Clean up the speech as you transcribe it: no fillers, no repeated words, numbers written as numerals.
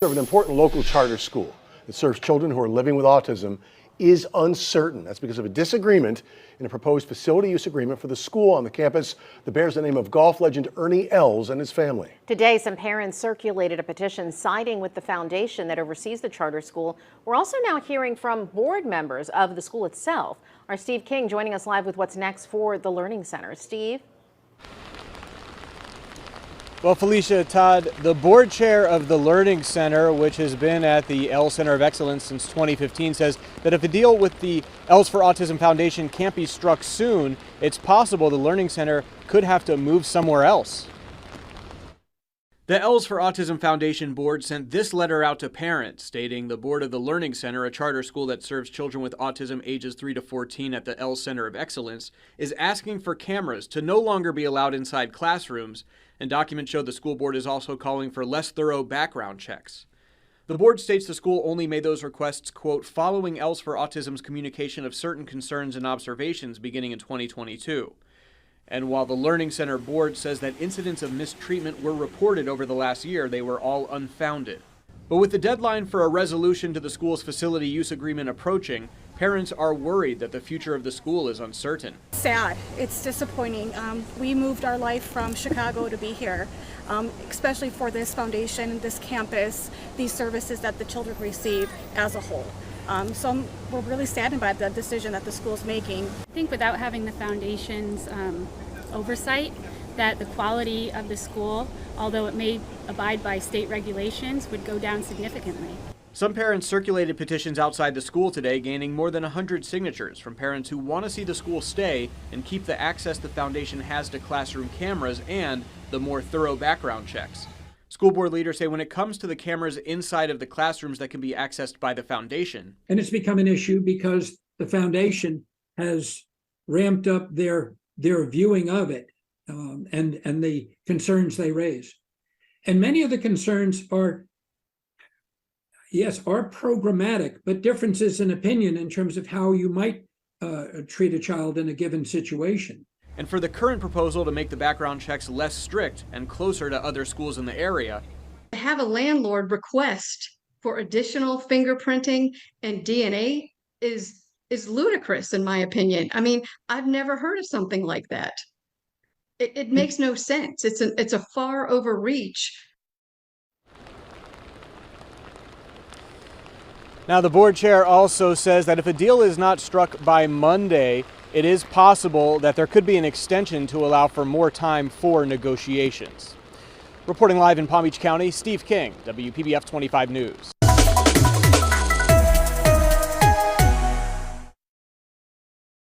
Of an important local charter school that serves children who are living with autism is uncertain. That's because of a disagreement in a proposed facility use agreement for the school on the campus that bears the name of golf legend Ernie Els and his family. Today, some parents circulated a petition siding with the foundation that oversees the charter school. We're also now hearing from board members of the school itself. Our Steve King joining us live with what's next for the Learning Center. Steve? Well, Felicia, Todd, the board chair of the Learning Center, which has been at the Els Center of Excellence since 2015, says that if a deal with the Els for Autism Foundation can't be struck soon, it's possible the Learning Center could have to move somewhere else. The Els for Autism Foundation board sent this letter out to parents, stating the board of the Learning Center, a charter school that serves children with autism ages 3 to 14 at the Els Center of Excellence, is asking for cameras to no longer be allowed inside classrooms, and documents show the school board is also calling for less thorough background checks. The board states the school only made those requests, quote, following Els for Autism's communication of certain concerns and observations beginning in 2022. And while the Learning Center board says that incidents of mistreatment were reported over the last year, they were all unfounded. But with the deadline for a resolution to the school's facility use agreement approaching, parents are worried that the future of the school is uncertain. Sad. It's disappointing. We moved our life from Chicago to be here, especially for this foundation, this campus, these services that the children receive as a whole. So we're really saddened by the decision that the school's making. I think without having the foundation's oversight, that the quality of the school, although it may abide by state regulations, would go down significantly. Some parents circulated petitions outside the school today, gaining more than 100 signatures from parents who want to see the school stay and keep the access the foundation has to classroom cameras and the more thorough background checks. School board leaders say when it comes to the cameras inside of the classrooms that can be accessed by the foundation. And it's become an issue because the foundation has ramped up their viewing of it and the concerns they raise. And many of the concerns are programmatic, but differences in opinion in terms of how you might treat a child in a given situation. And for the current proposal to make the background checks less strict and closer to other schools in the area. To have a landlord request for additional fingerprinting and DNA is ludicrous, in my opinion. I mean, I've never heard of something like that. It makes no sense. It's a far overreach. Now, the board chair also says that if a deal is not struck by Monday, it is possible that there could be an extension to allow for more time for negotiations. Reporting live in Palm Beach County, Steve King, WPBF 25 News.